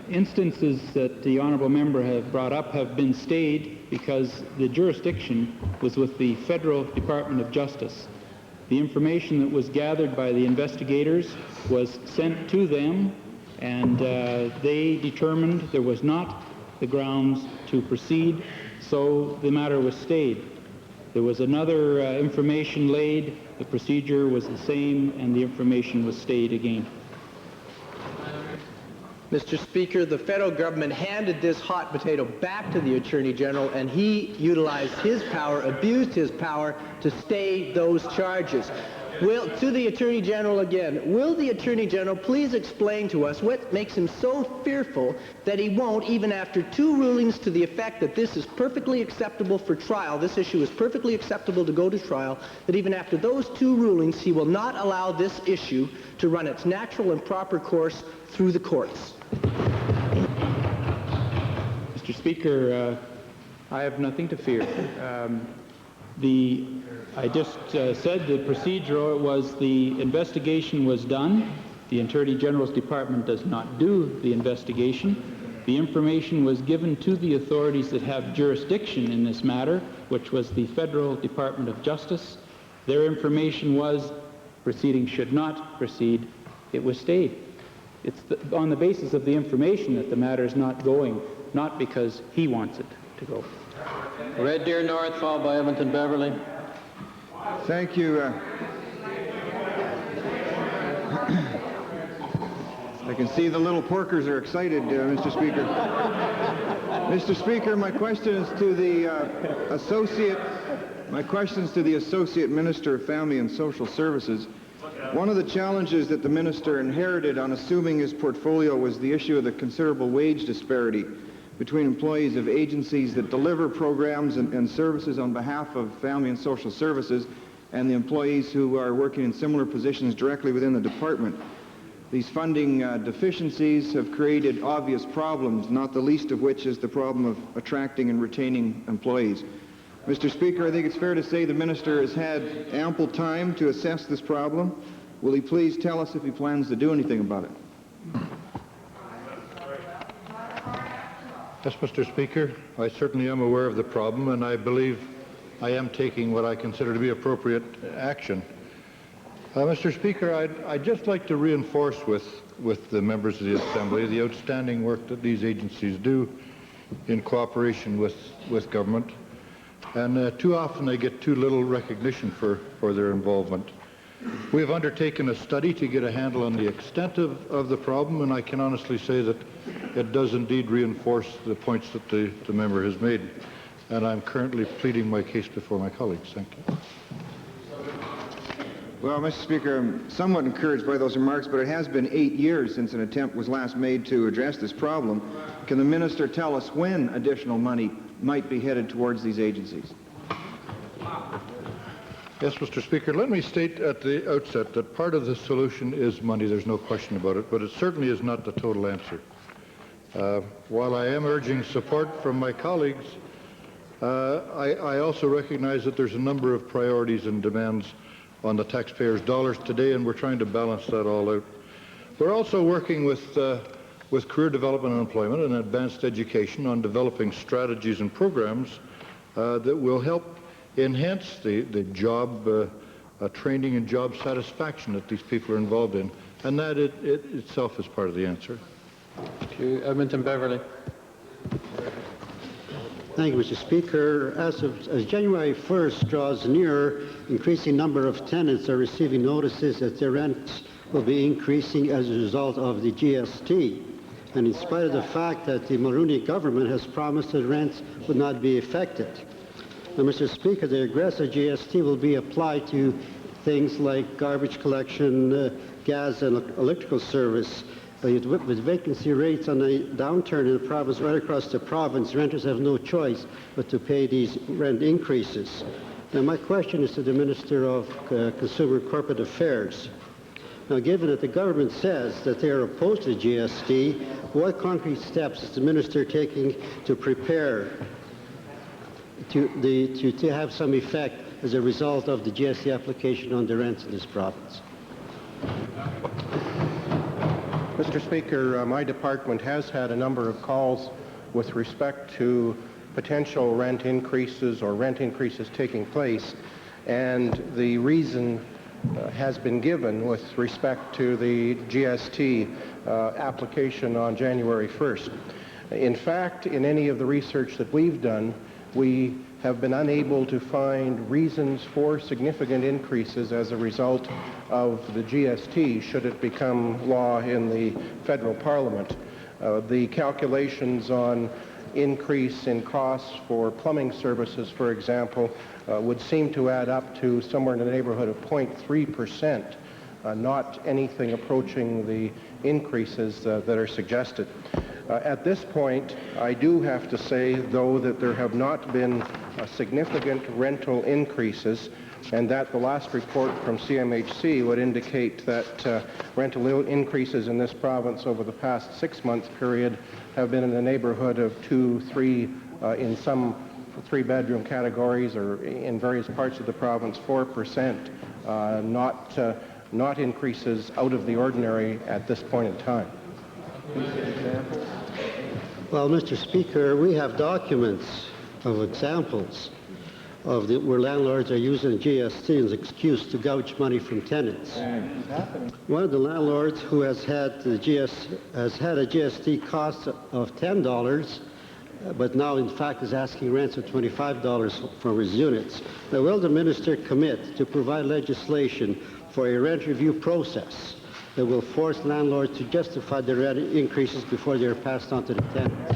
instances that the honourable member have brought up have been stayed because the jurisdiction was with the Federal Department of Justice. The information that was gathered by the investigators was sent to them, and they determined there was not the grounds to proceed, so the matter was stayed. There was another information laid, the procedure was the same, and the information was stayed again. Mr. Speaker, the federal government handed this hot potato back to the Attorney General, and he utilized his power, abused his power to stay those charges. To the Attorney General again, will the Attorney General please explain to us what makes him so fearful that he won't, even after 2 rulings to the effect that this is perfectly acceptable for trial, this issue is perfectly acceptable to go to trial, that even after those 2 rulings he will not allow this issue to run its natural and proper course through the courts? Mr. Speaker, I have nothing to fear. I just said the procedural was the investigation was done. The Attorney General's Department does not do the investigation. The information was given to the authorities that have jurisdiction in this matter, which was the Federal Department of Justice. Their information was proceedings should not proceed. It was stayed. It's on the basis of the information that the matter is not going, not because he wants it to go. Red Deer North, followed by Edmonton Beverly. Thank you. I can see the little porkers are excited, Mr. Speaker. Mr. Speaker, my question is to the Associate Minister of Family and Social Services. One of the challenges that the minister inherited on assuming his portfolio was the issue of the considerable wage disparity between employees of agencies that deliver programs and services on behalf of family and social services and the employees who are working in similar positions directly within the department. These funding deficiencies have created obvious problems, not the least of which is the problem of attracting and retaining employees. Mr. Speaker, I think it's fair to say the minister has had ample time to assess this problem. Will he please tell us if he plans to do anything about it? Yes, Mr. Speaker, I certainly am aware of the problem, and I believe I am taking what I consider to be appropriate action. Mr. Speaker, I'd just like to reinforce with the members of the Assembly the outstanding work that these agencies do in cooperation with government, and too often they get too little recognition for their involvement. We have undertaken a study to get a handle on the extent of the problem, and I can honestly say that it does indeed reinforce the points that the member has made. And I'm currently pleading my case before my colleagues. Thank you. Well, Mr. Speaker, I'm somewhat encouraged by those remarks, but it has been 8 years since an attempt was last made to address this problem. Can the minister tell us when additional money might be headed towards these agencies? Yes, Mr. Speaker, let me state at the outset that part of the solution is money. There's no question about it, but it certainly is not the total answer. While I am urging support from my colleagues, I also recognize that there's a number of priorities and demands on the taxpayers' dollars today, and we're trying to balance that all out. We're also working with career development and employment and advanced education on developing strategies and programs that will help enhance the job training and job satisfaction that these people are involved in, and that it itself is part of the answer. Thank you. Edmonton Beverly. Thank you, Mr. Speaker. As January 1st draws near, increasing number of tenants are receiving notices that their rents will be increasing as a result of the GST. And in spite of the fact that the Mulroney government has promised that rents would not be affected. Now, Mr. Speaker, the aggressive GST will be applied to things like garbage collection, gas and electrical service. With vacancy rates on a downturn in the province right across the province, renters have no choice but to pay these rent increases. Now, my question is to the Minister of Consumer and Corporate Affairs. Now, given that the government says that they are opposed to the GST, what concrete steps is the Minister taking to prepare to have some effect as a result of the GST application on the rents in this province? Mr. Speaker, my department has had a number of calls with respect to potential rent increases or rent increases taking place, and the reason has been given with respect to the GST application on January 1st. In fact, in any of the research that we've done, we have been unable to find reasons for significant increases as a result of the GST should it become law in the federal parliament. The calculations on increase in costs for plumbing services, for example, would seem to add up to somewhere in the neighborhood of 0.3%, not anything approaching the increases that are suggested. At this point, I do have to say, though, that there have not been significant rental increases, and that the last report from CMHC would indicate that rental increases in this province over the past 6-month period have been in the neighborhood of 2, 3, in some 3-bedroom categories, or in various parts of the province, 4%, not increases out of the ordinary at this point in time. Well, Mr. Speaker, we have documents of examples of where landlords are using GST as an excuse to gouge money from tenants. One of the landlords who has had a GST cost of $10, but now in fact is asking rents of $25 for his units. Now, will the minister commit to provide legislation for a rent review process that will force landlords to justify their rent increases before they are passed on to the tenants?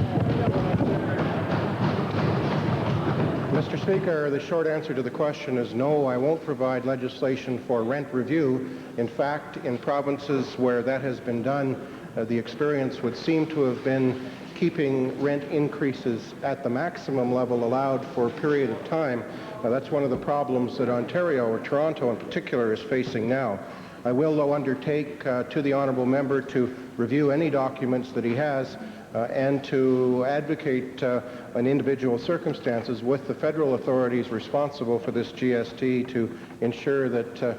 Mr. Speaker, the short answer to the question is no, I won't provide legislation for rent review. In fact, in provinces where that has been done, the experience would seem to have been keeping rent increases at the maximum level allowed for a period of time. That's one of the problems that Ontario, or Toronto in particular, is facing now. I will, though, undertake to the honourable member to review any documents that he has and to advocate in individual circumstances with the federal authorities responsible for this GST to ensure that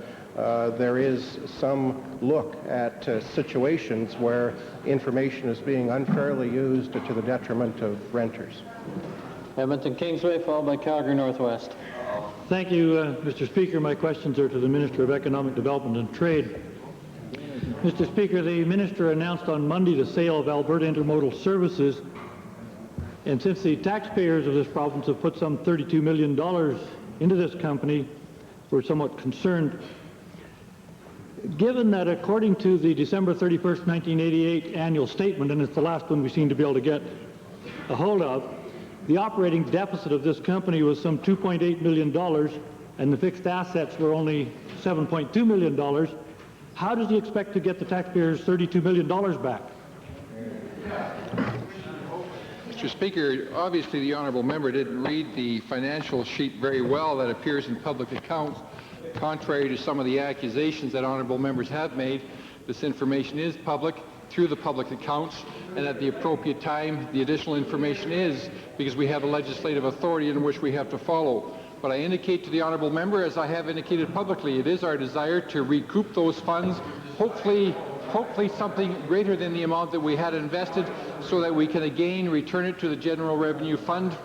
there is some look at situations where information is being unfairly used to the detriment of renters. Edmonton Kingsway, followed by Calgary Northwest. Thank you, Mr. Speaker. My questions are to the Minister of Economic Development and Trade. Mr. Speaker, the Minister announced on Monday the sale of Alberta Intermodal Services, and since the taxpayers of this province have put some $32 million into this company, we're somewhat concerned. Given that according to the December 31st, 1988 annual statement, and it's the last one we seem to be able to get a hold of, the operating deficit of this company was some $2.8 million, and the fixed assets were only $7.2 million. How does he expect to get the taxpayers $32 million back? Mr. Speaker, obviously the honourable member didn't read the financial sheet very well that appears in public accounts. Contrary to some of the accusations that honourable members have made, this information is public through the public accounts, and at the appropriate time the additional information is, because we have a legislative authority in which we have to follow. But I indicate to the honourable member, as I have indicated publicly, it is our desire to recoup those funds, hopefully something greater than the amount that we had invested, so that we can again return it to the General Revenue Fund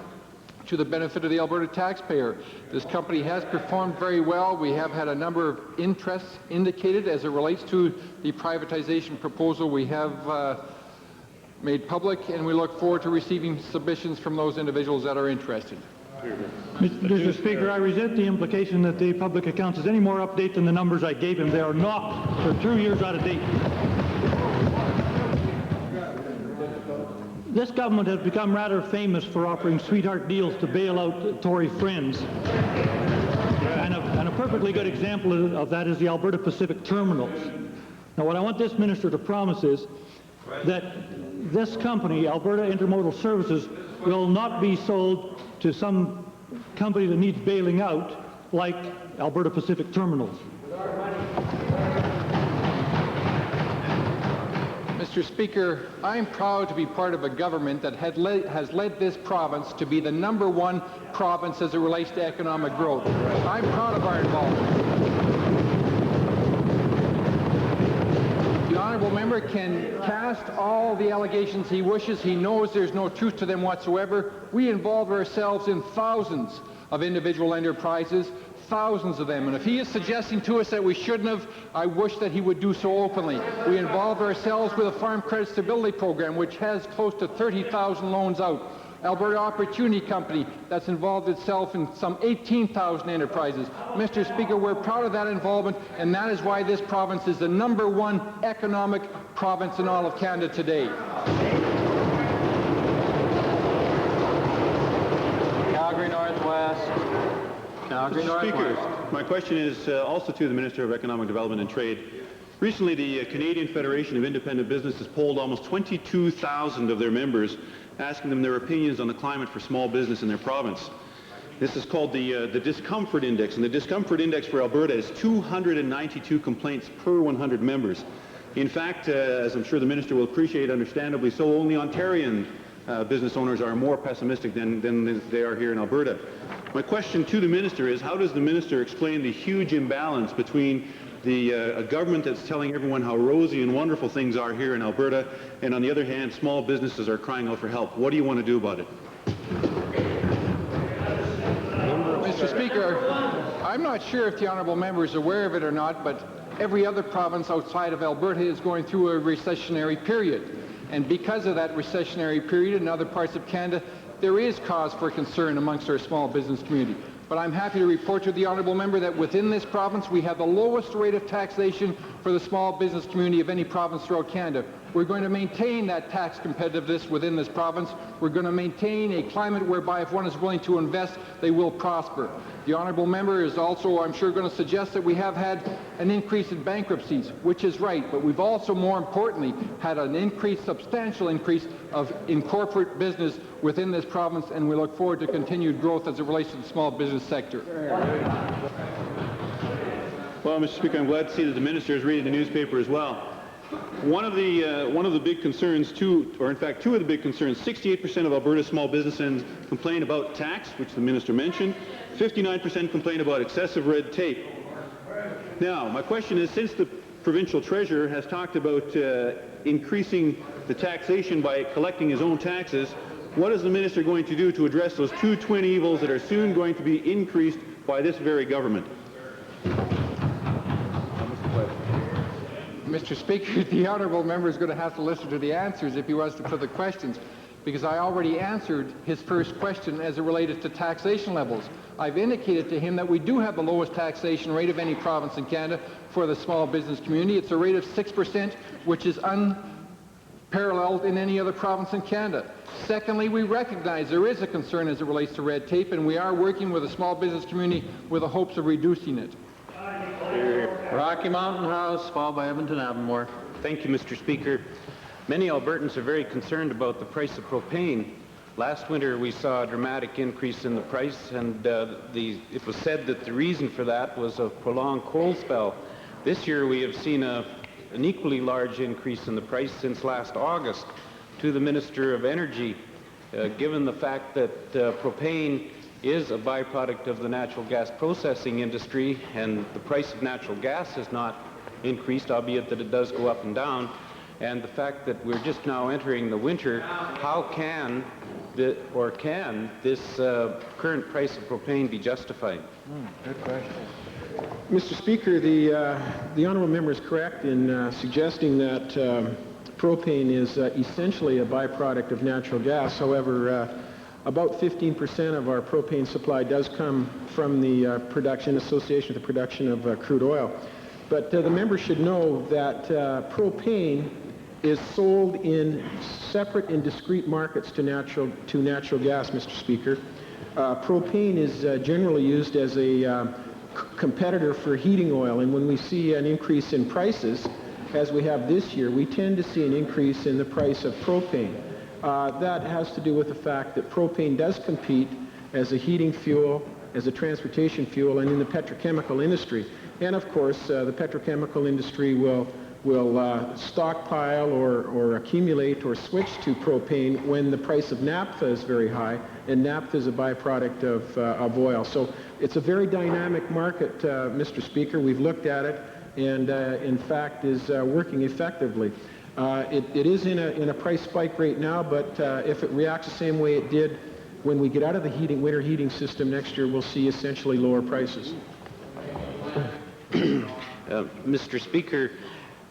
to the benefit of the Alberta taxpayer. This company has performed very well. We have had a number of interests indicated as it relates to the privatization proposal we have made public, and we look forward to receiving submissions from those individuals that are interested. Mr. Speaker, I resent the implication that the public accounts is any more update than the numbers I gave him. They are not. They're 2 years out of date. This government has become rather famous for offering sweetheart deals to bail out Tory friends. And a perfectly good example of that is the Alberta Pacific terminals. Now, what I want this minister to promise is that this company, Alberta Intermodal Services, will not be sold to some company that needs bailing out like Alberta Pacific Terminals. Mr. Speaker, I'm proud to be part of a government that has led this province to be the #1 province as it relates to economic growth. I'm proud of our involvement. The honourable member can cast all the allegations he wishes. He knows there's no truth to them whatsoever. We involve ourselves in thousands of individual enterprises, thousands of them. And if he is suggesting to us that we shouldn't have, I wish that he would do so openly. We involve ourselves with a Farm Credit Stability Program, which has close to 30,000 loans out. Alberta Opportunity Company, that's involved itself in some 18,000 enterprises. Mr. Speaker, we're proud of that involvement, and that is why this province is the #1 economic province in all of Canada today. Calgary Northwest. Calgary Mr. Northwest. Speaker, my question is also to the Minister of Economic Development and Trade. Recently, the Canadian Federation of Independent Businesses polled almost 22,000 of their members, asking them their opinions on the climate for small business in their province. This is called the Discomfort Index, and the Discomfort Index for Alberta is 292 complaints per 100 members. In fact, as I'm sure the Minister will appreciate, understandably so, only Ontarian business owners are more pessimistic than they are here in Alberta. My question to the Minister is, how does the Minister explain the huge imbalance between a government that's telling everyone how rosy and wonderful things are here in Alberta, and on the other hand, small businesses are crying out for help? What do you want to do about it? Mr. Speaker, I'm not sure if the honourable member is aware of it or not, but every other province outside of Alberta is going through a recessionary period. And because of that recessionary period in other parts of Canada, there is cause for concern amongst our small business community. But I'm happy to report to the honourable member that within this province we have the lowest rate of taxation for the small business community of any province throughout Canada. We're going to maintain that tax competitiveness within this province. We're going to maintain a climate whereby if one is willing to invest, they will prosper. The honourable member is also, I'm sure, going to suggest that we have had an increase in bankruptcies, which is right, but we've also, more importantly, had an increase, substantial increase in corporate business within this province, and we look forward to continued growth as it relates to the small business sector. Well, Mr. Speaker, I'm glad to see that the minister is reading the newspaper as well. One of the big concerns, two of the big concerns, 68% of Alberta's small businesses complain about tax, which the minister mentioned. 59% complain about excessive red tape. Now, my question is, since the provincial treasurer has talked about increasing the taxation by collecting his own taxes, what is the minister going to do to address those two twin evils that are soon going to be increased by this very government? Mr. Speaker, the honourable member is going to have to listen to the answers if he wants to put the questions, because I already answered his first question as it related to taxation levels. I've indicated to him that we do have the lowest taxation rate of any province in Canada for the small business community. It's a rate of 6%, which is unparalleled in any other province in Canada. Secondly, we recognize there is a concern as it relates to red tape, and we are working with the small business community with the hopes of reducing it. Rocky Mountain House, followed by Edmonton Avonmore. Thank you, Mr. Speaker. Many Albertans are very concerned about the price of propane. Last winter we saw a dramatic increase in the price, and it was said that the reason for that was a prolonged cold spell. This year we have seen an equally large increase in the price since last August. To the Minister of Energy, given the fact that propane is a byproduct of the natural gas processing industry, and the price of natural gas has not increased, albeit that it does go up and down, and the fact that we're just now entering the winter, how can this current price of propane be justified? Good question. Mr. Speaker, the honourable member is correct in suggesting that propane is essentially a byproduct of natural gas. However, about 15% of our propane supply does come from the production, association with the production of crude oil. But the member should know that propane is sold in separate and discrete markets to natural gas, Mr. Speaker. Propane is generally used as a competitor for heating oil, and when we see an increase in prices, as we have this year, we tend to see an increase in the price of propane. That has to do with the fact that propane does compete as a heating fuel, as a transportation fuel, and in the petrochemical industry. And of course, the petrochemical industry will stockpile or accumulate or switch to propane when the price of naphtha is very high, and naphtha is a byproduct of oil. So it's a very dynamic market, Mr. Speaker. We've looked at it, and in fact is working effectively. It is in a price spike right now, but if it reacts the same way it did when we get out of the winter heating system next year, we'll see essentially lower prices. Mr. Speaker,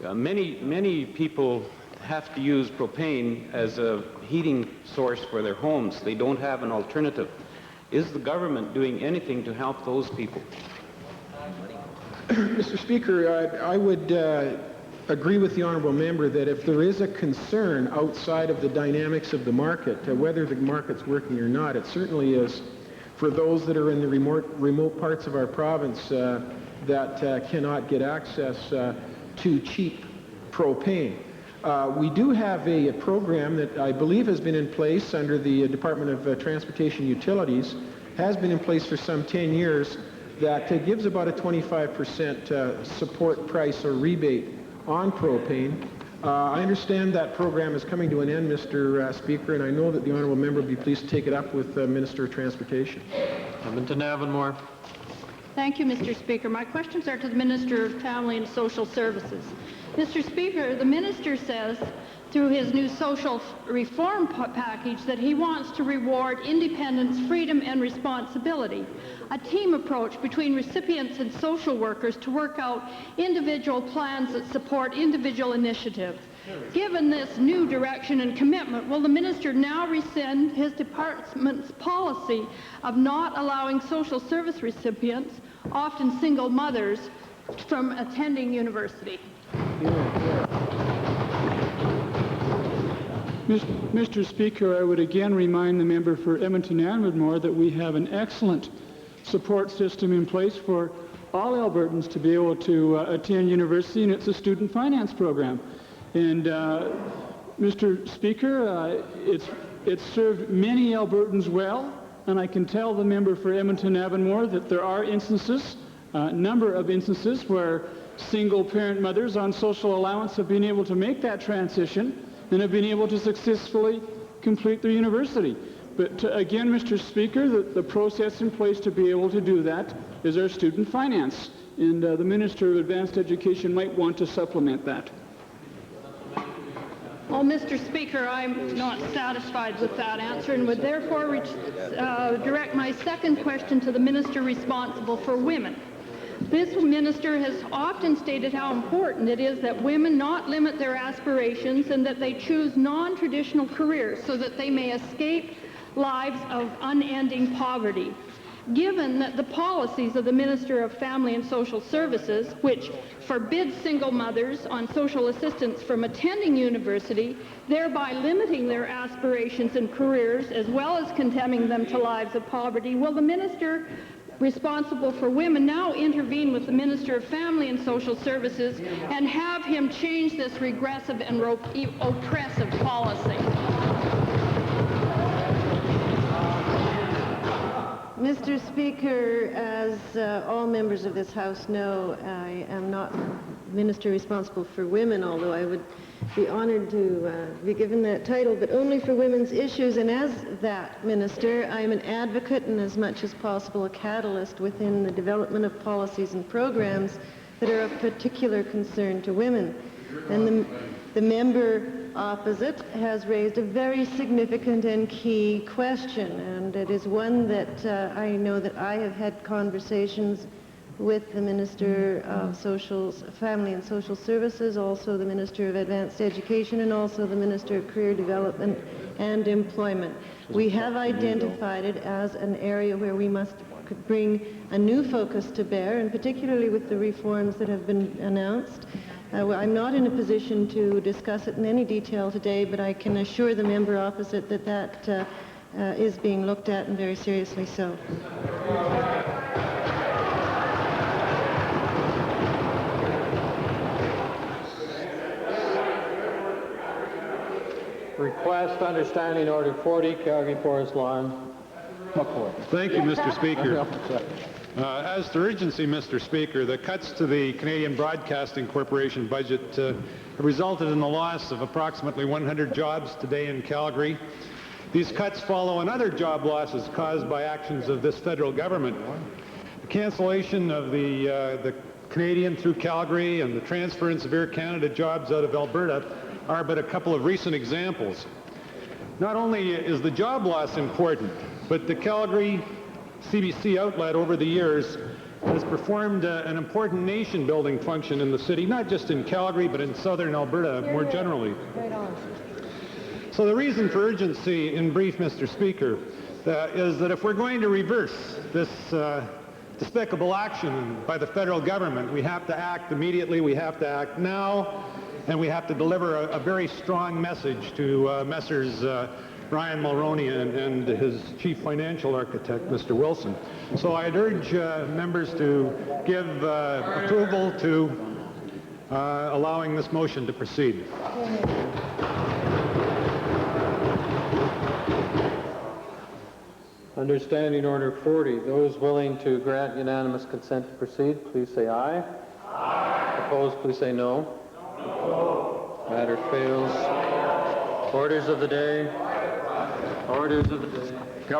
many people have to use propane as a heating source for their homes. They don't have an alternative. Is the government doing anything to help those people? Mr. Speaker, I would agree with the honourable member that if there is a concern outside of the dynamics of the market, whether the market's working or not, it certainly is for those that are in the remote parts of our province that cannot get access to cheap propane. We do have a program that I believe has been in place under the Department of Transportation Utilities, has been in place for some 10 years, that gives about a 25% support price or rebate on propane. I understand that program is coming to an end, Mr. Speaker, and I know that the honourable member would be pleased to take it up with the Minister of Transportation. Edmonton Avonmore. Thank you, Mr. Speaker. My questions are to the Minister of Family and Social Services. Mr. Speaker, the Minister says through his new social reform package that he wants to reward independence, freedom, and responsibility, a team approach between recipients and social workers to work out individual plans that support individual initiative. Given this new direction and commitment, will the Minister now rescind his department's policy of not allowing social service recipients, often single mothers, from attending university? Mr. Speaker, I would again remind the member for Edmonton-Anwoodmore that we have an excellent support system in place for all Albertans to be able to attend university, and it's a student finance program. And Mr. Speaker, it's served many Albertans well, and I can tell the member for Edmonton-Avonmore that there are instances, a number of instances, where single-parent mothers on social allowance have been able to make that transition and have been able to successfully complete their university. But again, Mr. Speaker, the process in place to be able to do that is our student finance, and the Minister of Advanced Education might want to supplement that. Well, Mr. Speaker, I'm not satisfied with that answer and would therefore direct my second question to the Minister responsible for women. This minister has often stated how important it is that women not limit their aspirations and that they choose non-traditional careers so that they may escape lives of unending poverty. Given that the policies of the Minister of Family and Social Services, which forbids single mothers on social assistance from attending university, thereby limiting their aspirations and careers as well as condemning them to lives of poverty, will the Minister responsible for women now intervene with the Minister of Family and Social Services and have him change this regressive and oppressive policy? Mr. Speaker, as all members of this House know, I am not Minister responsible for women, although I would be honored to be given that title, but only for women's issues. And as that Minister, I am an advocate and as much as possible a catalyst within the development of policies and programs that are of particular concern to women. And the member opposite has raised a very significant and key question, and it is one that I know that I have had conversations with the Minister of Family and Social Services, also the Minister of Advanced Education, and also the Minister of Career Development and Employment. We have identified it as an area where we must bring a new focus to bear, and particularly with the reforms that have been announced. I'm not in a position to discuss it in any detail today, but I can assure the member opposite that that is being looked at, and very seriously so. Request understanding Order 40, Calgary Forest Lawn. Thank you, Mr. Speaker. As to urgency, Mr. Speaker, the cuts to the Canadian Broadcasting Corporation budget have resulted in the loss of approximately 100 jobs today in Calgary. These cuts follow another job losses caused by actions of this federal government. The cancellation of the Canadian through Calgary and the transference of Air Canada jobs out of Alberta are but a couple of recent examples. Not only is the job loss important, but the Calgary CBC outlet over the years has performed an important nation-building function in the city, not just in Calgary, but in southern Alberta more generally. So the reason for urgency, in brief, Mr. Speaker, is that if we're going to reverse this despicable action by the federal government, we have to act immediately, we have to act now, and we have to deliver a very strong message to Messrs. Brian Mulroney and his chief financial architect, Mr. Wilson. So I'd urge members to give approval to allowing this motion to proceed. Understanding Order 40, those willing to grant unanimous consent to proceed, please say aye. Aye. Opposed, please say no. No. Matter fails. Orders of the day. Orders of the day.